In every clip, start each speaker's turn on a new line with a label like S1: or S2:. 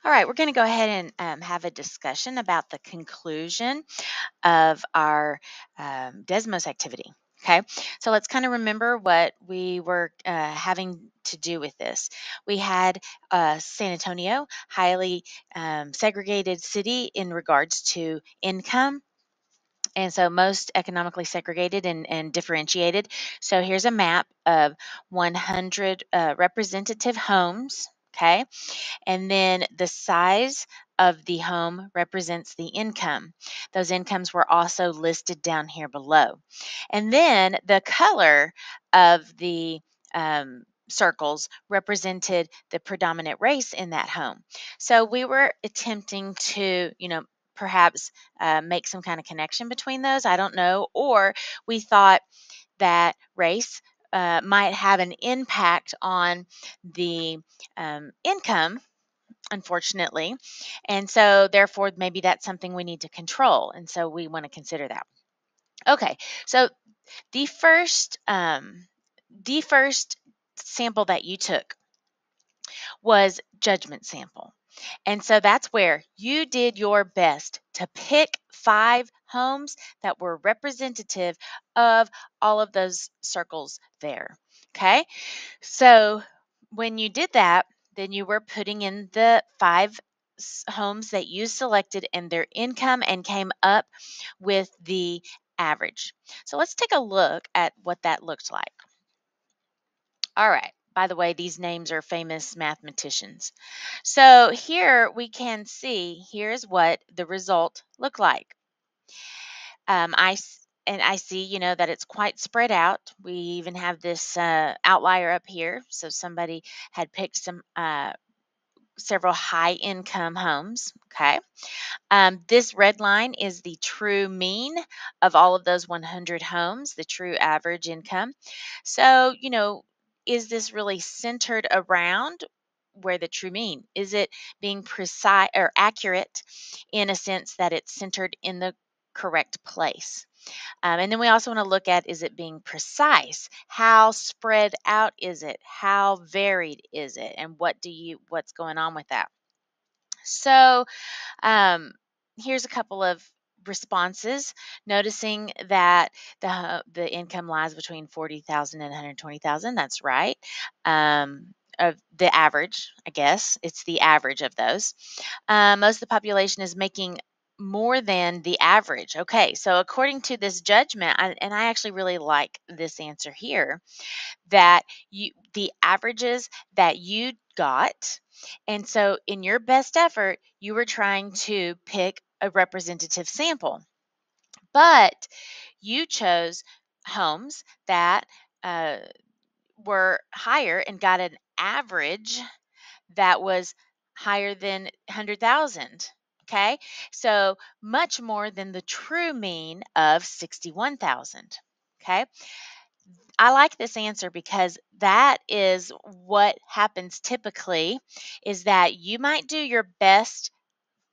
S1: All right, we're going to go ahead and have a discussion about the conclusion of our Desmos activity. Okay, so let's kind of remember what we were having to do with this. We had San Antonio, highly segregated city in regards to income. And so most economically segregated and differentiated. So here's a map of 100 representative homes. Okay. And then the size of the home represents the income. Those incomes were also listed down here below. And then the color of the circles represented the predominant race in that home. So we were attempting to, perhaps make some kind of connection between those. I don't know. Or we thought that race might have an impact on the income, unfortunately. And so, therefore, maybe that's something we need to control. And so, we want to consider that. Okay, so the first, um, the first sample that you took was judgment sample. And so that's where you did your best to pick 5 homes that were representative of all of those circles there. Okay. So when you did that, then you were putting in the 5 homes that you selected and their income and came up with the average. So let's take a look at what that looked like. All right. By the way, these names are famous mathematicians. So here we can see, here's what the result looked like. And I see, that it's quite spread out. We even have this outlier up here. So somebody had picked several high income homes. Okay. This red line is the true mean of all of those 100 homes, the true average income. So, is this really centered around where the true mean? Is it being precise or accurate in a sense that it's centered in the correct place? And then we also want to look at, is it being precise? How spread out is it? How varied is it? And what's going on with that? So um, here's a couple of responses, noticing that the income lies between 40,000 and 120,000. That's right. Of the average, I guess it's the average of those. Most of the population is making more than the average. Okay, so according to this judgment, and I actually really like this answer here, that the averages that you got, and so in your best effort you were trying to pick a representative sample, but you chose homes that uh, were higher and got an average that was higher than 100,000. Okay, so much more than the true mean of 61,000. Okay, I like this answer because that is what happens typically, is that you might do your best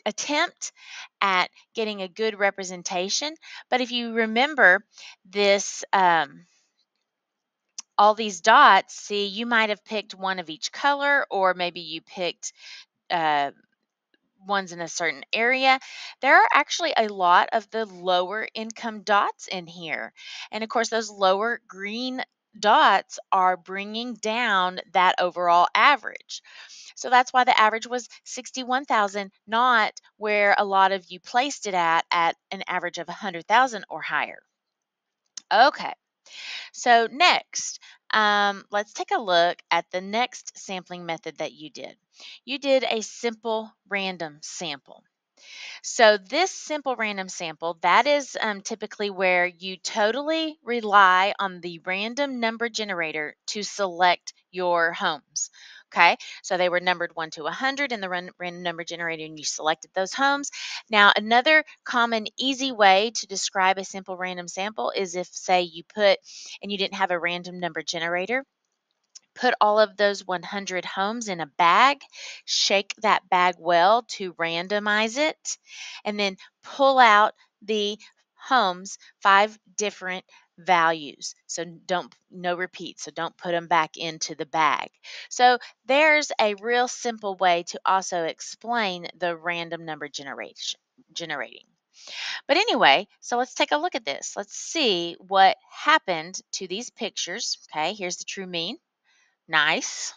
S1: attempt at getting a good representation, but if you remember this, all these dots, see, you might have picked one of each color, or maybe you picked uh, ones in a certain area. There are actually a lot of the lower income dots in here. And of course, those lower green dots are bringing down that overall average. So that's why the average was 61,000, not where a lot of you placed it at an average of 100,000 or higher. Okay. So next, let's take a look at the next sampling method that you did. You did a simple random sample. So this simple random sample, that is typically where you totally rely on the random number generator to select your homes. Okay, so they were numbered 1 to 100 in the random number generator, and you selected those homes. Now, another common, easy way to describe a simple random sample is if, say, you put and you didn't have a random number generator, put all of those 100 homes in a bag, shake that bag well to randomize it, and then pull out the homes, 5 different values. So no repeat. So don't put them back into the bag. So there's a real simple way to also explain the random number generating. But anyway, so let's take a look at this. Let's see what happened to these pictures. Okay, here's the true mean. Nice.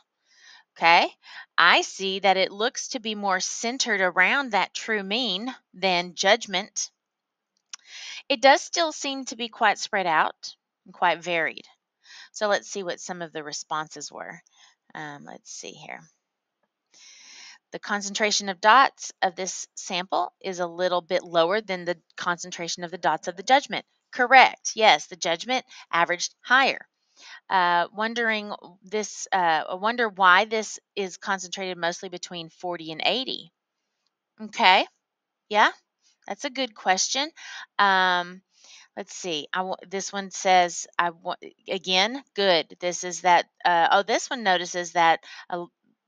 S1: Okay, I see that it looks to be more centered around that true mean than judgment. It does still seem to be quite spread out and quite varied. So let's see what some of the responses were. Let's see here. The concentration of dots of this sample is a little bit lower than the concentration of the dots of the judgment. Correct. Yes, the judgment averaged higher. I wonder why this is concentrated mostly between 40 and 80. Okay. Yeah, that's a good question. Um, let's see. This one says, again, good. This is that. This one notices that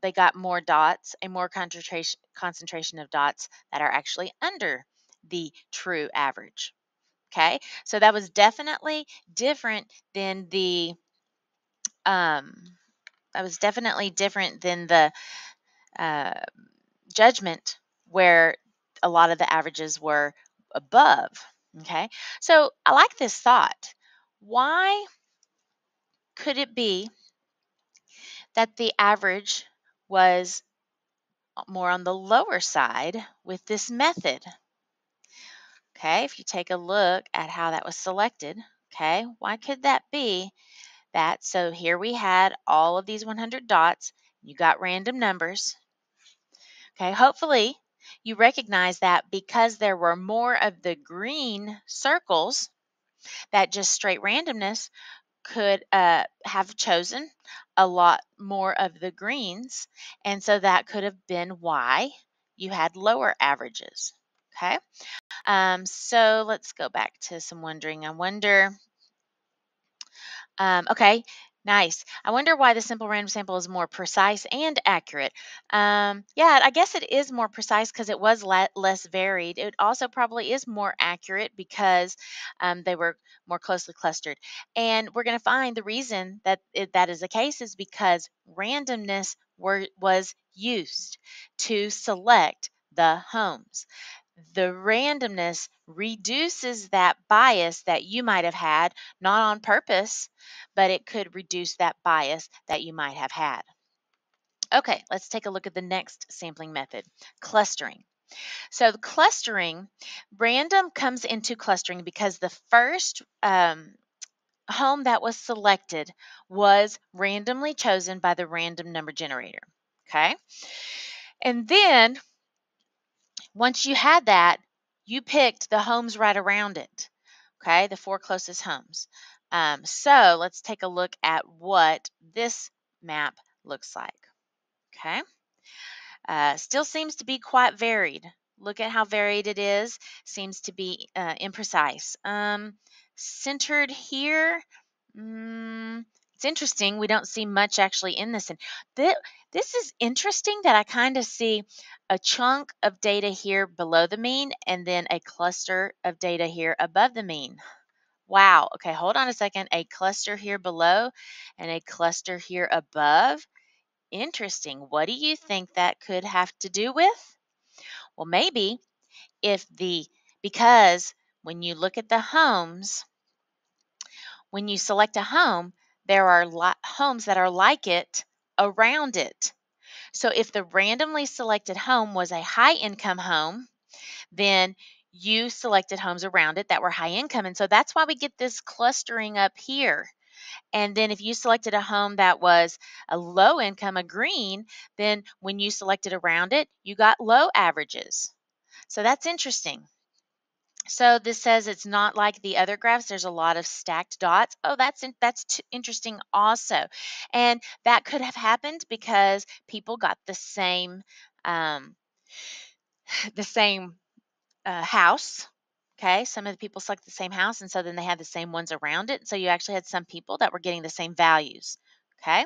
S1: they got more dots, a more concentration of dots that are actually under the true average. Okay, so that was definitely different than the um, uh, judgment where a lot of the averages were above. Okay, so I like this thought. Why could it be that the average was more on the lower side with this method? Okay, if you take a look at how that was selected, okay, why could that be that? So here we had all of these 100 dots. You got random numbers. Okay, hopefully you recognize that because there were more of the green circles, that just straight randomness could have chosen a lot more of the greens. And so that could have been why you had lower averages. Okay, so let's go back to some wondering. I wonder okay, nice. I wonder why the simple random sample is more precise and accurate. Yeah, I guess it is more precise because it was less varied. It also probably is more accurate because they were more closely clustered. And we're going to find the reason that that is the case is because randomness was used to select the homes. The randomness reduces that bias that you might have had, not on purpose, but it could reduce that bias that you might have had. Okay, let's take a look at the next sampling method, clustering. So the clustering, random comes into clustering because the first home that was selected was randomly chosen by the random number generator. Okay, and then once you had that, you picked the homes right around it. Okay, the 4 closest homes. So let's take a look at what this map looks like. Okay, still seems to be quite varied. Look at how varied it is. Seems to be imprecise. Centered here. Mm, it's interesting. We don't see much actually in this. And this is interesting that I kind of see a chunk of data here below the mean and then a cluster of data here above the mean. Wow. Okay, hold on a second. A cluster here below and a cluster here above. Interesting. What do you think that could have to do with? Well, maybe because when you look at the homes, when you select a home, there are homes that are like it around it. So if the randomly selected home was a high income home, then you selected homes around it that were high income. And so that's why we get this clustering up here. And then if you selected a home that was a low income, a green, then when you selected around it, you got low averages. So that's interesting. So this says it's not like the other graphs. There's a lot of stacked dots. Oh, that's interesting also. And that could have happened because people got um, the same house. Okay, some of the people select the same house, and so then they had the same ones around it. So you actually had some people that were getting the same values. Okay,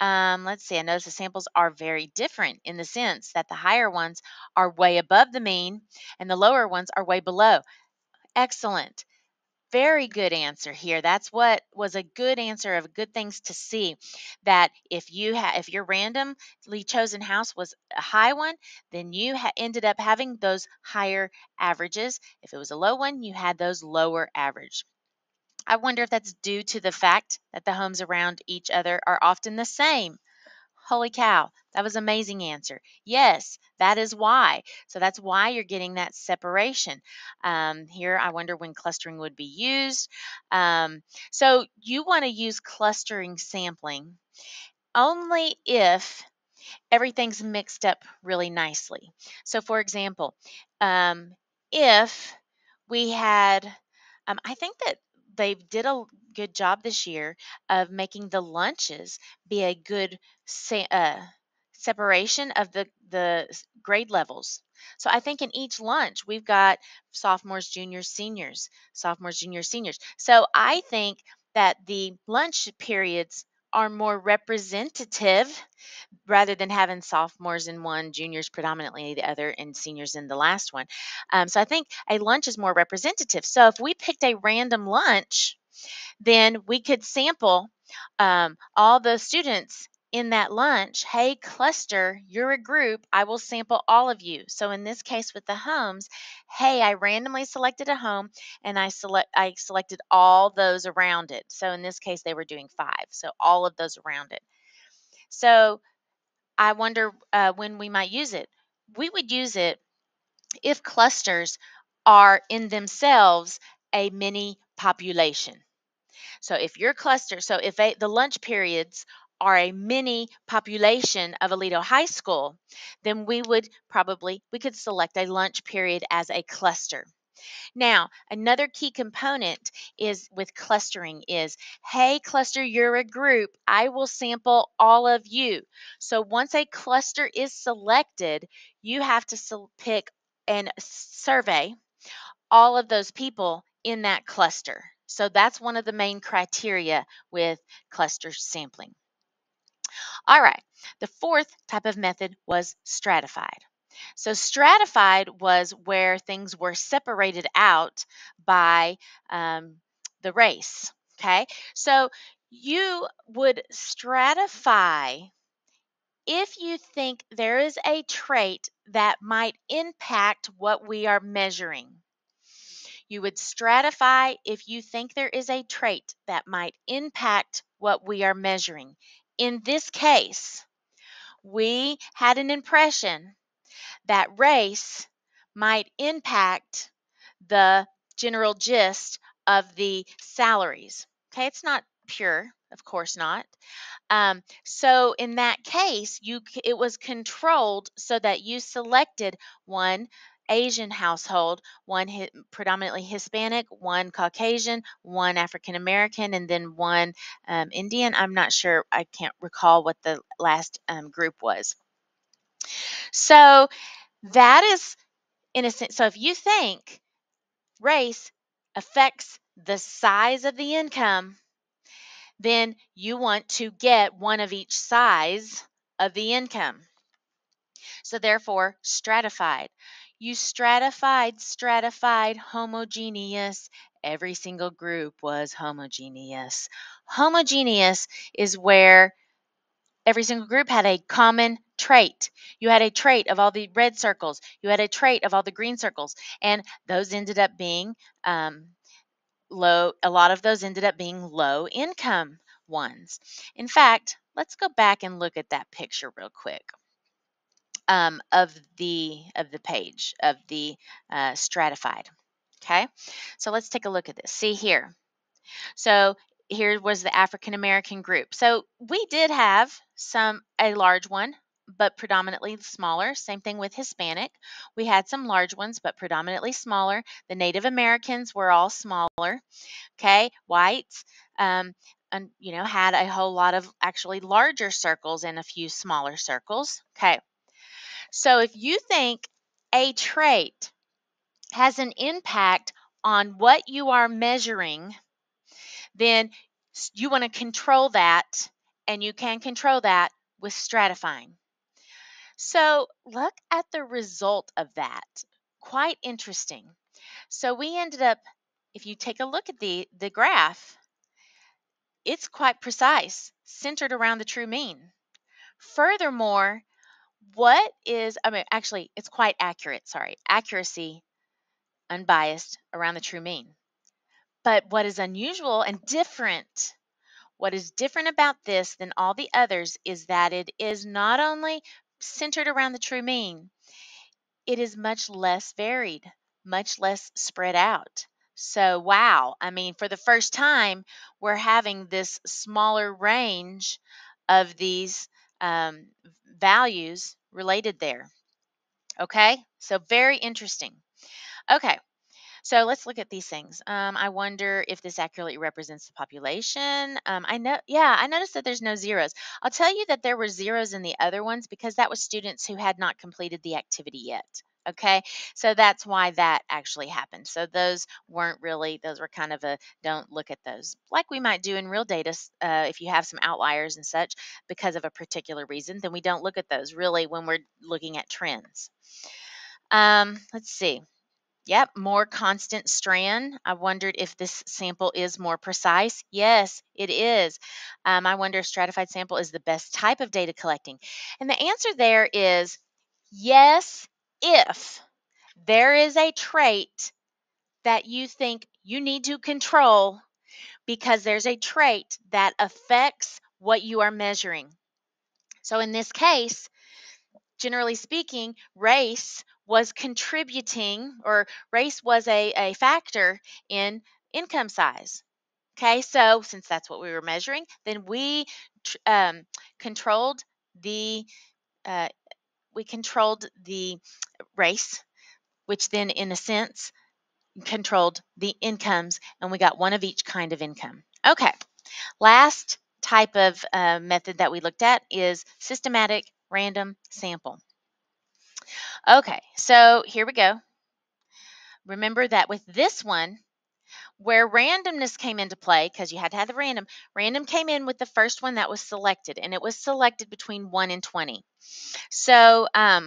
S1: let's see. I notice the samples are very different in the sense that the higher ones are way above the mean, and the lower ones are way below. Excellent. Very good answer here. That's what was a good answer of good things to see. That if your randomly chosen house was a high one, then you ended up having those higher averages. If it was a low one, you had those lower average. I wonder if that's due to the fact that the homes around each other are often the same. Holy cow, that was an amazing answer. Yes, that is why. So that's why you're getting that separation. Here, I wonder when clustering would be used. So you want to use clustering sampling only if everything's mixed up really nicely. So, for example, um, if we had, I think that they did a good job this year of making the lunches be a good separation of the grade levels. So I think in each lunch we've got sophomores, juniors, seniors. So I think that the lunch periods are more representative rather than having sophomores in one, juniors predominantly the other, and seniors in the last one. So I think a lunch is more representative. So if we picked a random lunch, then we could sample all the students in that lunch. Hey, cluster, you're a group. I will sample all of you. So in this case with the homes, hey, I randomly selected a home and I selected all those around it. So in this case, they were doing 5. So all of those around it. So I wonder when we might use it. We would use it if clusters are in themselves a mini population. So if your cluster, so if the lunch periods are a mini population of Aledo High School, then we could select a lunch period as a cluster. Now, another key component is with clustering is, hey, cluster, you're a group. I will sample all of you. So once a cluster is selected, you have to pick and survey all of those people in that cluster. So that's one of the main criteria with cluster sampling. All right, the fourth type of method was stratified. So, stratified was where things were separated out by the race. Okay, so you would stratify if you think there is a trait that might impact what we are measuring. You would stratify if you think there is a trait that might impact what we are measuring. In this case, we had an impression that race might impact the general gist of the salaries. Okay, it's not pure, of course not. So in that case, it was controlled so that you selected one Asian household, one predominantly Hispanic, one Caucasian, one African American, and then one Indian. I'm not sure. I can't recall what the last group was. So that is in a sense. So if you think race affects the size of the income, then you want to get one of each size of the income. So therefore, stratified. You stratified, homogeneous. Every single group was homogeneous. Homogeneous is where every single group had a common trait. You had a trait of all the red circles. You had a trait of all the green circles. And those ended up being low. A lot of those ended up being low income ones. In fact, let's go back and look at that picture real quick of the page of the stratified. Okay, so let's take a look at this. See here. So here was the African American group. So we did have a large one, but predominantly smaller. Same thing with Hispanic. We had some large ones, but predominantly smaller. The Native Americans were all smaller. Okay, whites, and had a whole lot of actually larger circles and a few smaller circles. Okay, so if you think a trait has an impact on what you are measuring, then you want to control that, and you can control that with stratifying. So look at the result of that. Quite interesting. So we ended up if you take a look at the graph, it's quite precise, centered around the true mean. Furthermore, actually, it's quite accurate, sorry, accuracy, unbiased, around the true mean. But what is unusual and different, what is different about this than all the others is that it is not only centered around the true mean, it is much less varied, much less spread out. So, wow, I mean, for the first time, we're having this smaller range of these um, values related there. Okay, so very interesting. Okay, so let's look at these things. I wonder if this accurately represents the population. I noticed that there's no zeros. I'll tell you that there were zeros in the other ones because that was students who had not completed the activity yet. Okay, so that's why that actually happened. So those weren't really, those were kind of a don't look at those like we might do in real data. If you have some outliers and such because of a particular reason, then we don't look at those really when we're looking at trends. Let's see. Yep, more constant strand. I wondered if this sample is more precise. Yes, it is. I wonder if stratified sample is the best type of data collecting. And the answer there is yes, if there is a trait that you think you need to control because there's a trait that affects what you are measuring. So in this case, generally speaking, race was contributing, or race was a factor in income size. Okay, so since that's what we were measuring, then controlled the uh, we controlled the race, which then, in a sense, controlled the incomes, and we got one of each kind of income. Okay, last type of method that we looked at is systematic random sample. Okay, so here we go. Remember that with this one, where randomness came into play, because you had to have the random came in with the first one that was selected, and it was selected between 1 and 20. So I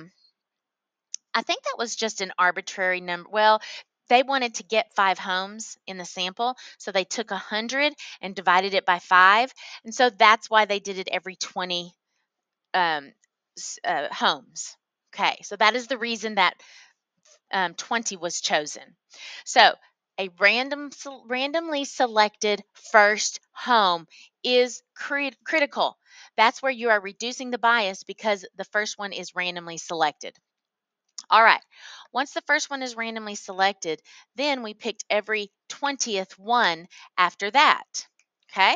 S1: think that was just an arbitrary number. Well, they wanted to get 5 homes in the sample, so they took 100 and divided it by 5. And so that's why they did it every 20 um, homes. Okay, so that is the reason that 20 was chosen. So a randomly selected first home is critical. That's where you are reducing the bias because the first one is randomly selected. All right. Once the first one is randomly selected, then we picked every 20th one after that. Okay.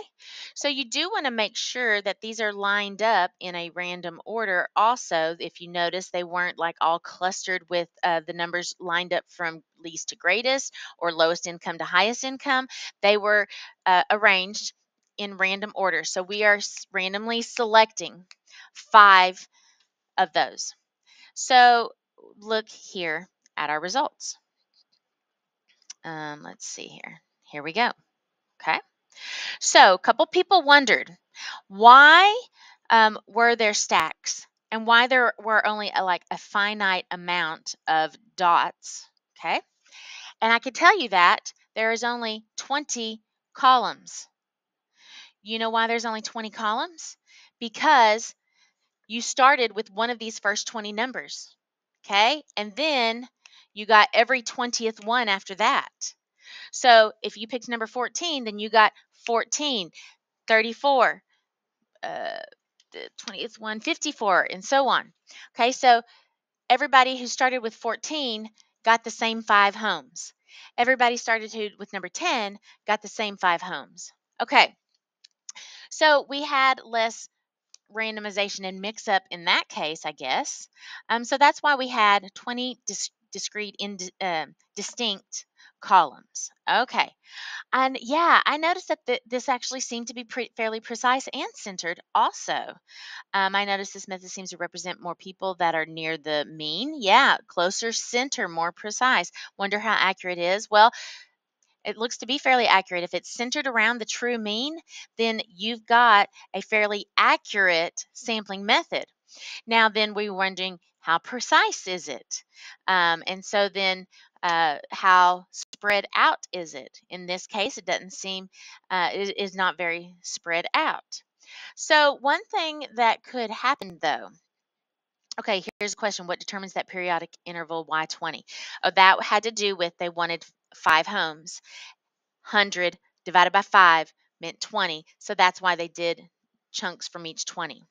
S1: So you do want to make sure that these are lined up in a random order. Also, if you notice, they weren't like all clustered with the numbers lined up from least to greatest or lowest income to highest income. They were arranged in random order. So we are randomly selecting 5 of those. So look here at our results. Let's see here. Here we go. Okay. So a couple people wondered why were there stacks and why there were only like a finite amount of dots. Okay. And I could tell you that there is only 20 columns. You know why there's only 20 columns? Because you started with one of these first 20 numbers. Okay. And then you got every 20th one after that. So if you picked number 14, then you got 14, 34, the 20th one, 54, and so on. Okay. So everybody who started with 14 got the same 5 homes. Everybody started with number 10 got the same 5 homes. Okay. So we had less randomization and mix up in that case, I guess. So that's why we had 20 discrete, distinct columns. Okay. And yeah, I noticed that this actually seemed to be fairly precise and centered also. I noticed this method seems to represent more people that are near the mean. Yeah, closer center, more precise. Wonder how accurate it is. Well, it looks to be fairly accurate. If it's centered around the true mean, then you've got a fairly accurate sampling method. Now, then we were wondering how precise is it? And so then how spread out is it? In this case, it doesn't seem, it is not very spread out. So one thing that could happen though, okay, here's a question. What determines that periodic interval Y20? Oh, that had to do with they wanted 5 homes. 100 divided by 5 meant 20. So that's why they did chunks from each 20.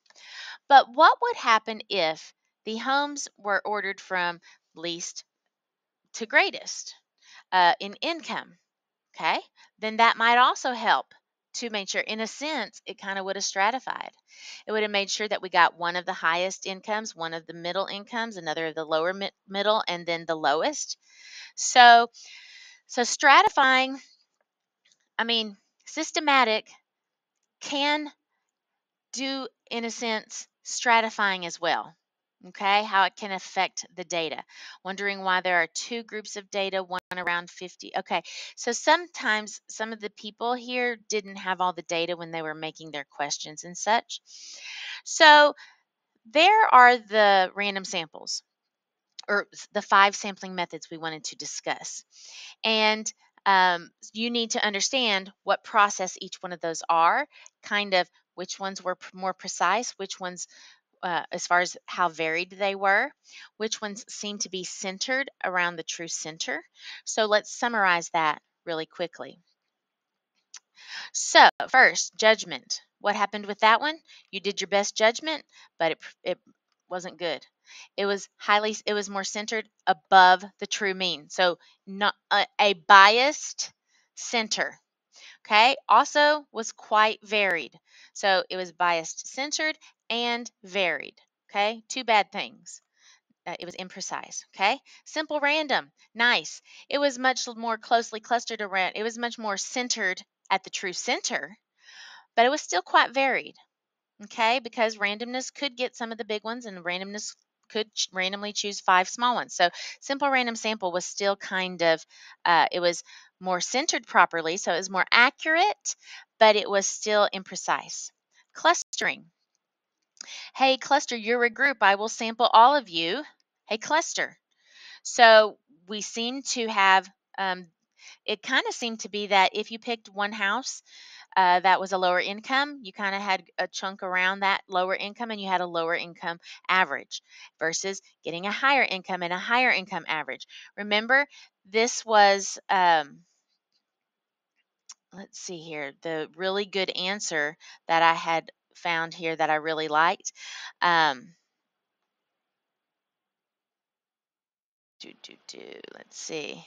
S1: But what would happen if the homes were ordered from least to greatest in income? Okay, then that might also help to make sure, in a sense, it kind of would have stratified. It would have made sure that we got one of the highest incomes, one of the middle incomes, another of the lower middle, and then the lowest. So, so stratifying, I mean, systematic can do, in a sense, stratifying as well. Okay, how it can affect the data. Wondering why there are two groups of data, one around 50. Okay, so sometimes some of the people here didn't have all the data when they were making their questions and such. So there are the random samples, or the 5 sampling methods we wanted to discuss. And you need to understand what process each one of those are, kind of which ones were more precise, which ones, as far as how varied they were, which ones seem to be centered around the true center. So let's summarize that really quickly. So first, judgment. What happened with that one? You did your best judgment, but it wasn't good. It was more centered above the true mean. So not a biased center. Okay. Also was quite varied. So it was biased centered and varied. Okay. Two bad things. It was imprecise. Okay. Simple random. Nice. It was much more closely clustered around. It was much more centered at the true center, but it was still quite varied. Okay, because randomness could get some of the big ones, and randomness could randomly choose 5 small ones. So simple random sample was still kind of, it was more centered properly, so it was more accurate, but it was still imprecise. Clustering. Hey, cluster, you're a group. I will sample all of you. Hey, cluster. So we seem to have, it kind of seemed to be that if you picked one house, that was a lower income, you kind of had a chunk around that lower income and you had a lower income average versus getting a higher income and a higher income average. Remember, this was, let's see here, the really good answer that I had found here that I really liked. Um, let's see.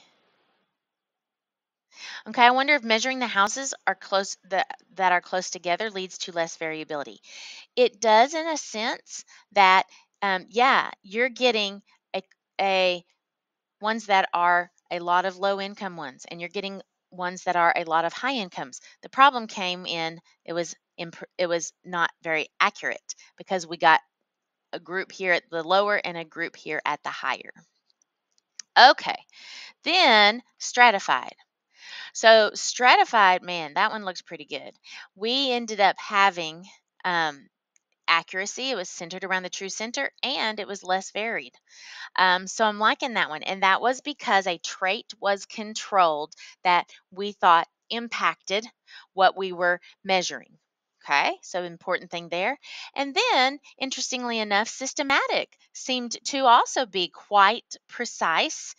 S1: Okay, I wonder if measuring the houses are close that are close together leads to less variability. It does, in a sense that, yeah, you're getting a, a ones that are a lot of low income ones, and you're getting ones that are a lot of high incomes. The problem came in, it was not very accurate because we got a group here at the lower and a group here at the higher. Okay, then stratified. So stratified, man, that one looks pretty good. We ended up having, accuracy. It was centered around the true center, and it was less varied. So I'm liking that one. And that was because a trait was controlled that we thought impacted what we were measuring. Okay, so important thing there. And then, interestingly enough, systematic seemed to also be quite precise.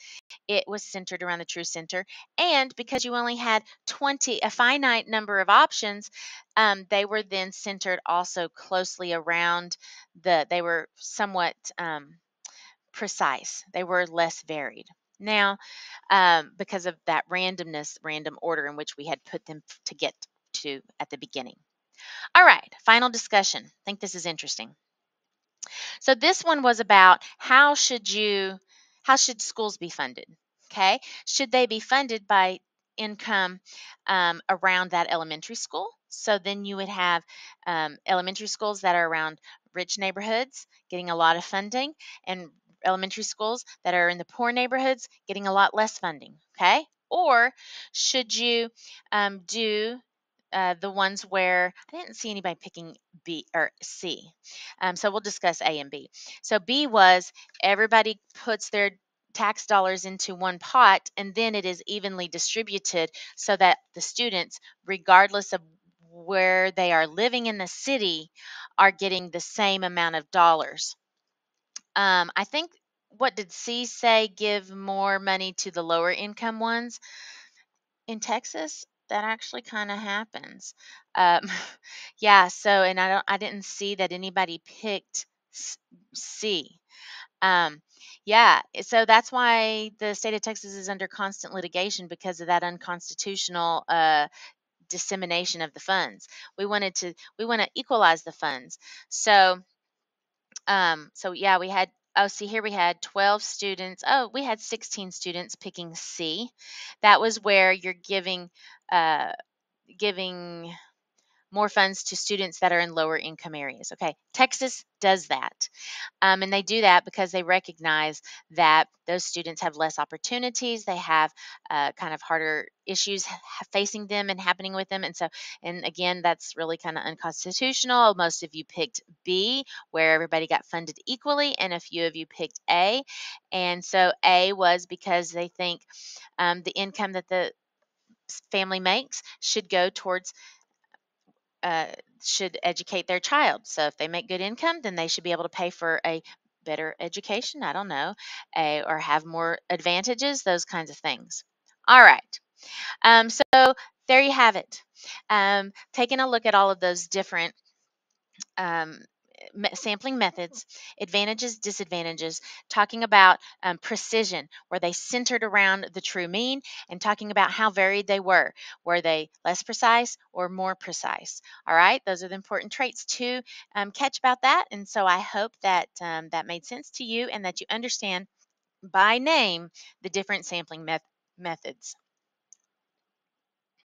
S1: It was centered around the true center. And because you only had 20, a finite number of options, they were then centered also closely around they were somewhat precise. They were less varied. Now, because of that randomness, random order in which we had put them to get to at the beginning. All right, final discussion. I think this is interesting. So this one was about how should schools be funded? Okay, should they be funded by income around that elementary school? So then you would have elementary schools that are around rich neighborhoods getting a lot of funding, and elementary schools that are in the poor neighborhoods getting a lot less funding. Okay, or should you do the ones where I didn't see anybody picking B or C. So we'll discuss A and B. So B was everybody puts their tax dollars into one pot, and then it is evenly distributed so that the students, regardless of where they are living in the city, are getting the same amount of dollars. I think, what did C say? Give more money to the lower income ones in Texas. That actually kind of happens. Um, yeah. So, and I didn't see that anybody picked C. Um, yeah, so that's why the state of Texas is under constant litigation because of that unconstitutional dissemination of the funds. We want to equalize the funds. So so yeah, we had, oh, see here, we had 12 students. Oh, we had 16 students picking C. That was where you're uh giving more funds to students that are in lower income areas. Okay, Texas does that. And they do that because they recognize that those students have less opportunities. They have kind of harder issues facing them and happening with them. And so, and again, that's really kind of unconstitutional. Most of you picked B, where everybody got funded equally, and a few of you picked A. And so A was because they think the income that the family makes should go towards uh, should educate their child. So if they make good income, then they should be able to pay for a better education. I don't know, or have more advantages, those kinds of things. All right. So there you have it. Taking a look at all of those different um, sampling methods, advantages, disadvantages, talking about precision, where they centered around the true mean, and talking about how varied they were. Were they less precise or more precise? All right, those are the important traits to catch about that. And so I hope that that made sense to you and that you understand by name the different sampling methods.